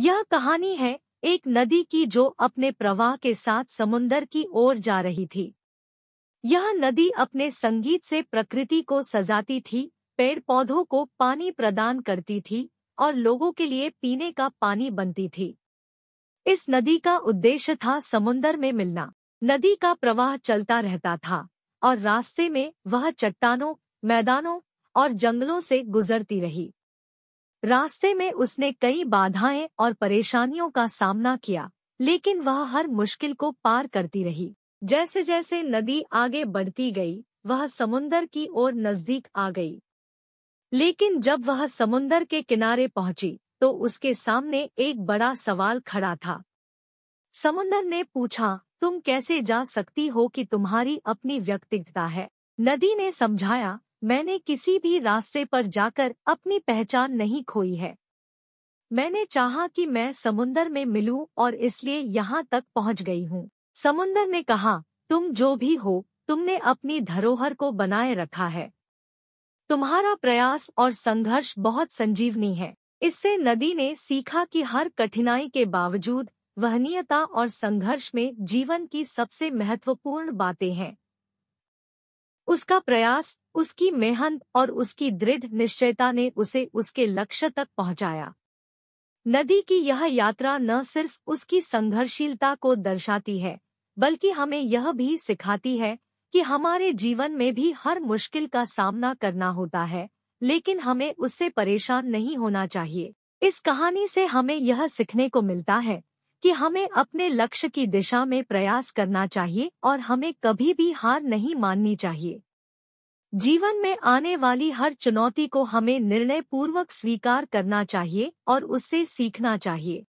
यह कहानी है एक नदी की जो अपने प्रवाह के साथ समुंदर की ओर जा रही थी। यह नदी अपने संगीत से प्रकृति को सजाती थी, पेड़ पौधों को पानी प्रदान करती थी और लोगों के लिए पीने का पानी बनती थी। इस नदी का उद्देश्य था समुंदर में मिलना। नदी का प्रवाह चलता रहता था और रास्ते में वह चट्टानों, मैदानों और जंगलों से गुजरती रही। रास्ते में उसने कई बाधाएं और परेशानियों का सामना किया, लेकिन वह हर मुश्किल को पार करती रही। जैसे जैसे नदी आगे बढ़ती गई, वह समुंदर की ओर नजदीक आ गई। लेकिन जब वह समुंदर के किनारे पहुंची, तो उसके सामने एक बड़ा सवाल खड़ा था। समुंदर ने पूछा, तुम कैसे जा सकती हो कि तुम्हारी अपनी व्यक्तिगतता है? नदी ने समझाया, मैंने किसी भी रास्ते पर जाकर अपनी पहचान नहीं खोई है। मैंने चाहा कि मैं समुंदर में मिलूं और इसलिए यहाँ तक पहुँच गई हूँ। समुंदर ने कहा, तुम जो भी हो, तुमने अपनी धरोहर को बनाए रखा है। तुम्हारा प्रयास और संघर्ष बहुत संजीवनी है। इससे नदी ने सीखा कि हर कठिनाई के बावजूद वहनीयता और संघर्ष में जीवन की सबसे महत्वपूर्ण बातें हैं। उसका प्रयास, उसकी मेहनत और उसकी दृढ़ निश्चयता ने उसे उसके लक्ष्य तक पहुंचाया। नदी की यह यात्रा न सिर्फ उसकी संघर्षशीलता को दर्शाती है, बल्कि हमें यह भी सिखाती है कि हमारे जीवन में भी हर मुश्किल का सामना करना होता है, लेकिन हमें उससे परेशान नहीं होना चाहिए। इस कहानी से हमें यह सीखने को मिलता है कि हमें अपने लक्ष्य की दिशा में प्रयास करना चाहिए और हमें कभी भी हार नहीं माननी चाहिए। जीवन में आने वाली हर चुनौती को हमें निर्णय पूर्वक स्वीकार करना चाहिए और उससे सीखना चाहिए।